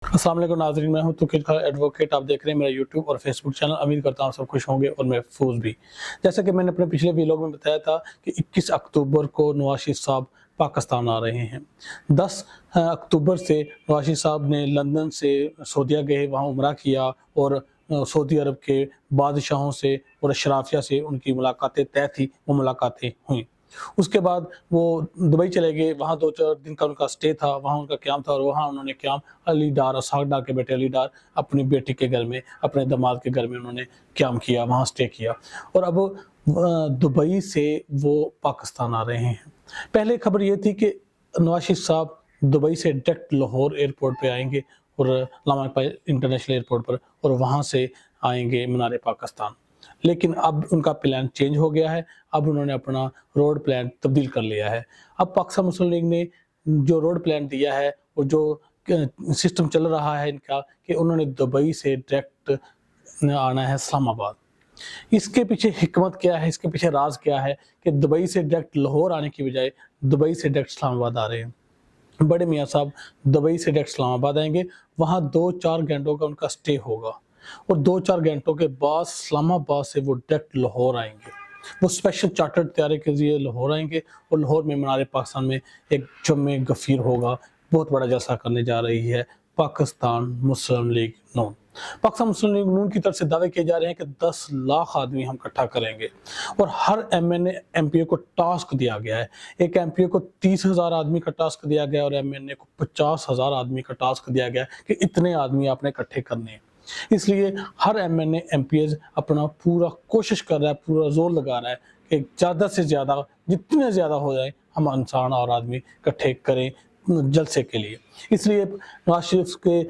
अस्सलाम वालेकुम नाज़रीन, मैं हूं तुकीर खान एडवोकेट। आप देख रहे हैं मेरा यूट्यूब और फेसबुक चैनल। उम्मीद करता हूं सब खुश होंगे और महफूज भी। जैसा कि मैंने अपने पिछले व्लॉग में बताया था कि 21 अक्टूबर को नवाज शरीफ साहब पाकिस्तान आ रहे हैं। 10 अक्टूबर से नवाज शरीफ साहब ने लंदन से सऊदीया गए, वहाँ उम्रा किया और सऊदी अरब के बादशाहों से और अशराफिया से उनकी मुलाकातें तय थी, वो मुलाकातें हुई। उसके बाद वो दुबई चले गए, वहाँ 2-4 दिन का उनका स्टे था, वहाँ उनका क़याम था और वहाँ उन्होंने क़याम अली डार, इसहाक डार के बेटे अली डार अपनी बेटी के घर में, अपने दामाद के घर में उन्होंने क़याम किया, वहाँ स्टे किया और अब दुबई से वो पाकिस्तान आ रहे हैं। पहले खबर ये थी कि नवाज शरीफ साहब दुबई से डायरेक्ट लाहौर एयरपोर्ट पे आएँगे और अल्लामा इक़बाल इंटरनेशनल एयरपोर्ट पर, और वहाँ से आएँगे मीनार पाकिस्तान। लेकिन अब उनका प्लान चेंज हो गया है, अब उन्होंने अपना रोड प्लान तब्दील कर लिया है। अब पाकिस्तान मुस्लिम लीग ने जो रोड प्लान दिया है और जो सिस्टम चल रहा है इनका, कि उन्होंने दुबई से डायरेक्ट आना है इस्लामाबाद। इसके पीछे हिकमत क्या है, इसके पीछे राज क्या है कि दुबई से डायरेक्ट लाहौर आने की बजाय दुबई से डायरेक्ट इस्लामाबाद आ रहे हैं। बड़े मियाँ साहब दुबई से डायरेक्ट इस्लामाबाद आएंगे, वहाँ 2-4 घंटों का उनका स्टे होगा और 2-4 घंटों के बाद इस्लामाबाद से वो डायरेक्ट लाहौर आएंगे। वो स्पेशल चार्टर्ड तैयारी के ज़रिए लाहौर आएंगे और लाहौर में मीनार पाकिस्तान में एक जमे गफ़ीर होगा, बहुत बड़ा जलसा करने जा रही है पाकिस्तान मुस्लिम लीग नून। पाकिस्तान मुस्लिम लीग नून की तरफ से दावे किए जा रहे हैं कि 10 लाख आदमी हम इकट्ठा करेंगे और हर एमएनए एमपीए को टास्क दिया गया है। एक एमपीए को 30,000 आदमी का टास्क दिया गया और एमएनए को 50,000 आदमी का टास्क दिया गया कि इतने आदमी आपने इकट्ठे करने हैं। इसलिए हर एमएनए एमपीएस अपना पूरा कोशिश कर रहा है, पूरा जोर लगा रहा है कि ज़्यादा से ज़्यादा, जितने ज़्यादा हो जाए हम इंसान और आदमी इकट्ठे करें जलसे के लिए। इसलिए नवाज शरीफ के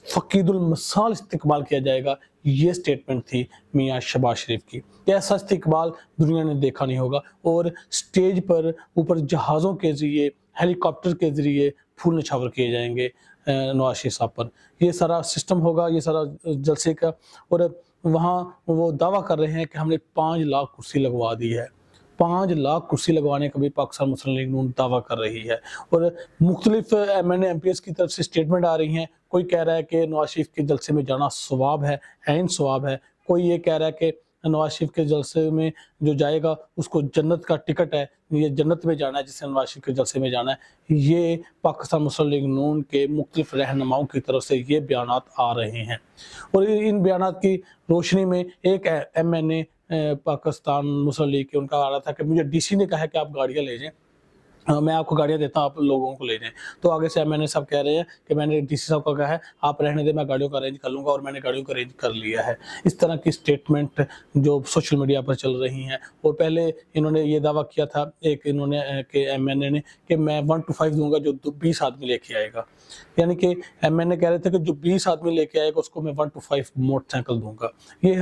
फ़कीदुल मसाल इस्तिकबाल किया जाएगा, ये स्टेटमेंट थी मियाँ शहबाज शरीफ की। ऐसा इस्तिकबाल दुनिया ने देखा नहीं होगा और स्टेज पर ऊपर जहाज़ों के ज़रिए, हेलीकॉप्टर के ज़रिए फूल निछावर किए जाएंगे नवाज शरीफ साहब पर। ये सारा सिस्टम होगा, ये सारा जलसे का। और वहाँ वो दावा कर रहे हैं कि हमने 5 लाख कुर्सी लगवा दी है। 5 लाख कुर्सी लगवाने का भी पाकिस्तान मुस्लिम लीग नून दावा कर रही है और मुख्तलिफ एमएनए एमपीएस की तरफ से स्टेटमेंट आ रही हैं। कोई कह रहा है कि नवाज शरीफ के जलसे में जाना सवाब है, ऐन सवाब है। कोई ये कह रहा है कि नवाज शरीफ के जलसे में जो जाएगा उसको जन्नत का टिकट है, ये जन्नत में जाना है जिससे नवाज शरीफ के जलसे में जाना है। ये पाकिस्तान मुस्लिम लीग नून के मुख्तलिफ रहनुमाओं की तरफ से ये बयानात आ रहे हैं और इन बयानात की रोशनी में एक एमएनए पाकिस्तान मुस्लिम लीग के उनका आ रहा था कि मुझे डीसी ने कहा है कि आप गाड़ियाँ ले जाएं, मैं आपको गाड़ियाँ देता हूँ, आप लोगों को ले जाएं। तो आगे से एमएनए साहब कह रहे हैं कि मैंने डीसी साहब को कहा है आप रहने दें, मैं गाड़ियों का अरेंज कर लूँगा और मैंने गाड़ियों का अरेंज कर लिया है। इस तरह की स्टेटमेंट जो सोशल मीडिया पर चल रही हैं। और पहले इन्होंने ये दावा किया था एक इन्होंने कि एमएनए ने कि मैं 1 to 5 दूंगा जो 20 आदमी लेके आएगा। यानी कि एमएनए कह रहे थे कि जो 20 आदमी लेके आएगा उसको मैं 1 to 5 मोटरसाइकिल दूंगा। ये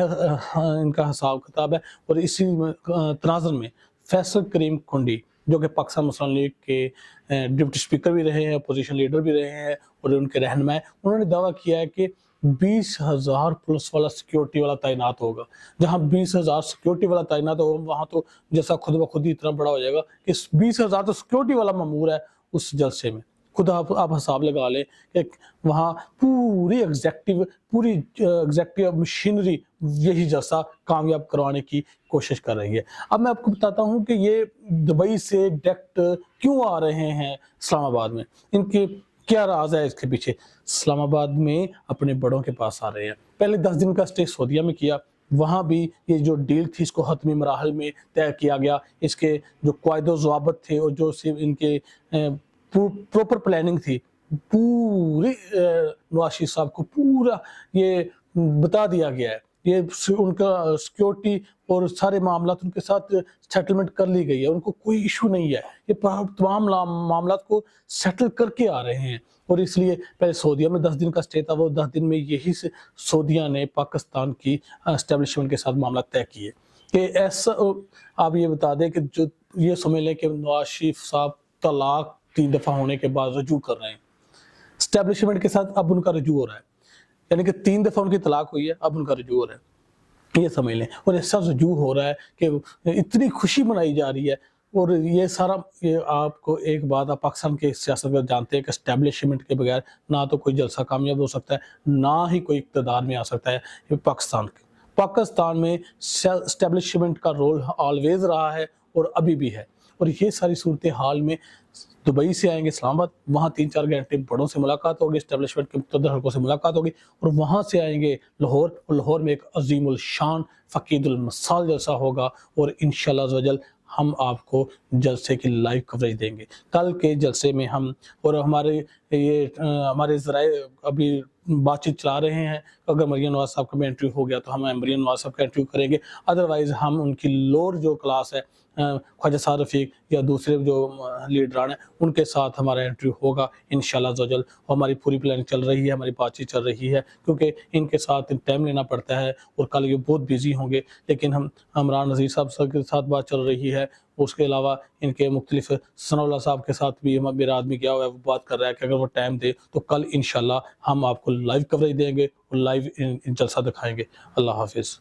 इनका हिसाब किताब है। और इसी तनाज़ुर में फैसल करीम कुंडी जो कि पाकिस्तान मुस्लिम लीग के डिप्टी स्पीकर भी रहे हैं, अपोजिशन लीडर भी रहे हैं और उनके रहनुमा हैं, उन्होंने दावा किया है कि 20,000 पुलिस वाला सिक्योरिटी वाला तैनात होगा। जहां 20,000 सिक्योरिटी वाला तैनात होगा वहां तो जैसा खुद ब खुद ही इतना बड़ा हो जाएगा कि 20,000 तो सिक्योरिटी वाला मामूर है उस जलसे में। खुद आप हिसाब लगा लें कि वहाँ पूरी एग्जेक्टिव मशीनरी यही जैसा कामयाब करवाने की कोशिश कर रही है। अब मैं आपको बताता हूँ कि ये दुबई से डायरेक्ट क्यों आ रहे हैं इस्लामाबाद में, इनके क्या राज है इसके पीछे। इस्लामाबाद में अपने बड़ों के पास आ रहे हैं। पहले 10 दिन का स्टे सऊदीया में किया, वहाँ भी ये जो डील थी इसको हतमी मराहल में तय किया गया। इसके जो कायदो ज़वाबित थे और जो सिर्फ इनके प्रॉपर प्लानिंग थी, पूरी नवाज शरीफ साहब को पूरा ये बता दिया गया है। ये उनका सिक्योरिटी और सारे मामलात उनके साथ सेटलमेंट कर ली गई है, उनको कोई इशू नहीं है। ये तमाम मामलात को सेटल करके आ रहे हैं और इसलिए पहले सऊदीया में 10 दिन का स्टे था, वो 10 दिन में यही से सऊदीया ने पाकिस्तान की एस्टेब्लिशमेंट के साथ मामला तय किए कि ऐसा। आप ये बता दें कि जो ये समझ लें कि नवाज शरीफ साहब तलाक 3 दफ़ा होने के बाद रजू कर रहे हैं एस्टेब्लिशमेंट के साथ, अब उनका रजू हो रहा है। यानी कि 3 दफ़ा उनकी तलाक हुई है, अब उनका रजू हो रहा है, ये समझ लें। और ऐसा रजू हो रहा है कि इतनी खुशी मनाई जा रही है اور یہ سارا یہ آپ کو ایک بات آپ پاکستان کے سیاست میں جانتے ہیں کہ اسٹیبلشمنٹ کے بغیر نہ تو کوئی جلسہ کامیاب ہو سکتا ہے نہ ہی کوئی اقتدار میں آ سکتا ہے. یہ پاکستان میں اسٹیبلشمنٹ کا رول آلویز رہا ہے اور ابھی بھی ہے. اور یہ ساری صورتحال میں دبئی سے آئیں گے اسلام آباد, وہاں 3-4 گھنٹے بڑوں سے ملاقات ہوگی, اسٹیبلشمنٹ کے مقتدر حلقوں سے ملاقات ہوگی, اور وہاں سے آئیں گے لاہور, اور لاہور میں ایک عظیم الشان فقید المثال جلسہ ہوگا, اور انشاءاللہ عز و جل ہم آپ کو جلسے کی لائیو کوریج دیں گے. کل کے جلسے میں ہم اور ہمارے ذرائع ابھی بات چیت چلا رہے ہیں, اگر مریم نواز صاحب کا بھی انٹرویو ہو گیا تو ہم مریم نواز صاحب کا انٹرویو کریں گے, ادروائز ہم ان کی لوور جو کلاس ہے خواجہ سعد رفیق یا دوسرے جو لیڈران ہیں ان کے ساتھ ہمارا انٹرویو ہوگا انشاءاللہ عز و جل. ہماری پوری پلاننگ چل رہی ہے, ہماری بات چیت چل رہی ہے, کیونکہ ان کے ساتھ ٹائم لینا پڑتا ہے اور کل یہ بہت بیزی ہوں گے. لیکن ہم عمران نذیر صاحب کے ساتھ بات چل رہی ہے, اس کے علاوہ ان کے مختلف ثناء اللہ صاحب کے ساتھ بھی میرا آدمی گیا ہوا ہے, وہ بات کر رہا ہے کہ اگر وہ ٹائم دے تو کل انشاءاللہ ہم آپ کو لائیو کوریج دیں گے اور لائیو جلسہ دکھائیں گے. اللہ حافظ.